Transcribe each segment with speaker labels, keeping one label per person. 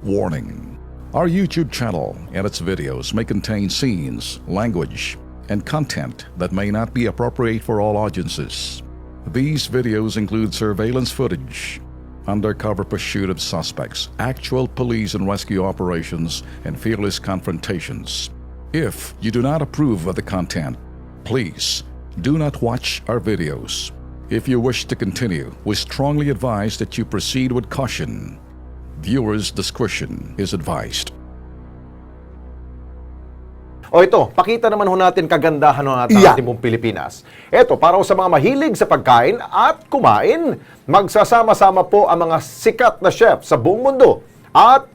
Speaker 1: Warning: our YouTube channel and its videos may contain scenes, language, and content that may not be appropriate for all audiences. These videos include surveillance footage, undercover pursuit of suspects, actual police and rescue operations, and fearless confrontations. If you do not approve of the content, please do not watch our videos. If you wish to continue, we strongly advise that you proceed with caution. Viewers' discretion is advised.
Speaker 2: O ito, pakita naman ho natin kagandahan ng ating pong Pilipinas. Ito, para sa mga mahilig sa pagkain at kumain, magsasama-sama po ang mga sikat na chef sa buong mundo. At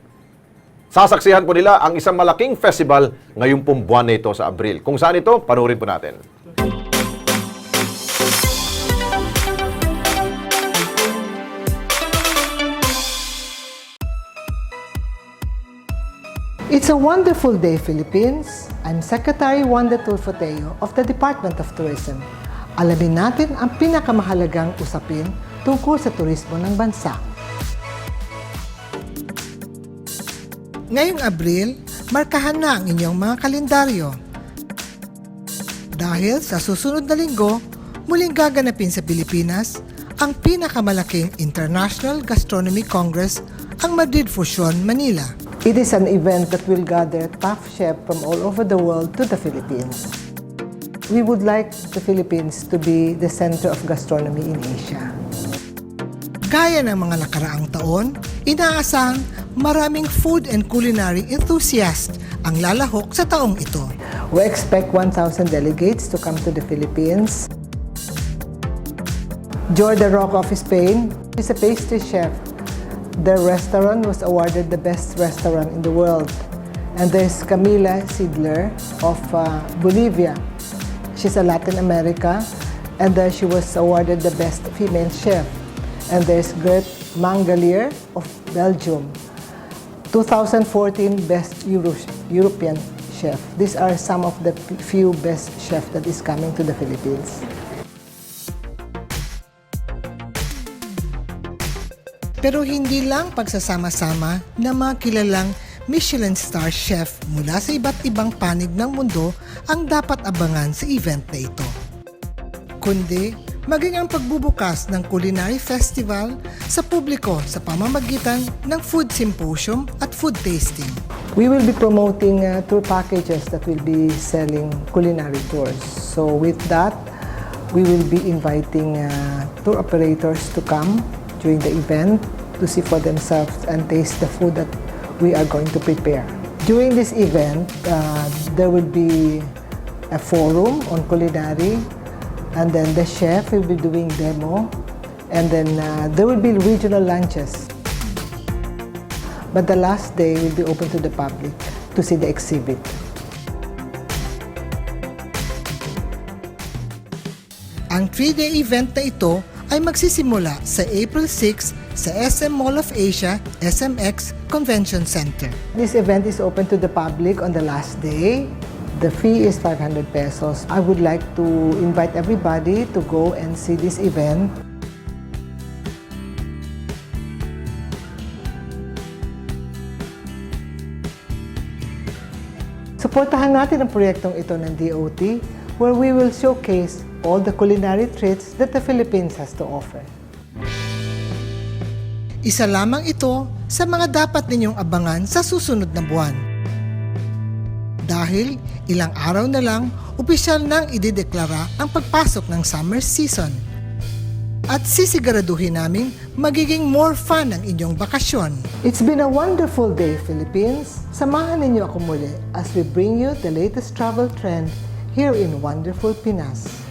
Speaker 2: sasaksihan po nila ang isang malaking festival ngayong pong buwan na ito sa Abril. Kung saan ito, panoorin po natin.
Speaker 3: It's a wonderful day, Philippines. I'm Secretary Wanda Tulfoteo of the Department of Tourism. Alamin natin ang pinakamahalagang usapin tungkol sa turismo ng bansa. Ngayong Abril, markahan na ang inyong mga kalendaryo. Dahil sa susunod na linggo, muling gaganapin sa Pilipinas ang pinakamalaking International Gastronomy Congress, ang Madrid Fusion, Manila. It is an event that will gather top chefs from all over the world to the Philippines. We would like the Philippines to be the center of gastronomy in Asia. Gaya ng mga nakaraang taon, inaasang maraming food and culinary enthusiasts ang lalahok sa taong ito. We expect 1,000 delegates to come to the Philippines. Jordi Roca of Spain is a pastry chef. Their restaurant was awarded the best restaurant in the world. And there's Camila Sidler of Bolivia. She's a Latin America, and she was awarded the best female chef. And there's Gert Mangalier of Belgium, 2014 best European chef. These are some of the few best chefs that is coming to the Philippines. Pero hindi lang pagsasama-sama ng mga kilalang Michelin star chef mula sa iba't ibang panig ng mundo ang dapat abangan sa event na ito. Kundi, maging ang pagbubukas ng culinary festival sa publiko sa pamamagitan ng food symposium at food tasting. We will be promoting tour packages that will be selling culinary tours. So with that, we will be inviting tour operators to come during the event to see for themselves and taste the food that we are going to prepare. During this event, there will be a forum on culinary, and then the chef will be doing demo, and then there will be regional lunches. But the last day will be open to the public to see the exhibit. Ang 3-day event na ito ay magsisimula sa April 6 sa SM Mall of Asia, SMX Convention Center. This event is open to the public on the last day. The fee is 500 pesos. I would like to invite everybody to go and see this event. Suportahan natin ang proyektong ito ng DOT, where we will showcase all the culinary treats that the Philippines has to offer. Isa lamang ito sa mga dapat ninyong abangan sa susunod na buwan. Dahil ilang araw na lang, opisyal nang idedeklara ang pagpasok ng summer season. At sisiguraduhin namin magiging more fun ang inyong bakasyon. It's been a wonderful day, Philippines. Samahan ninyo ako muli as we bring you the latest travel trend here in wonderful Pinas.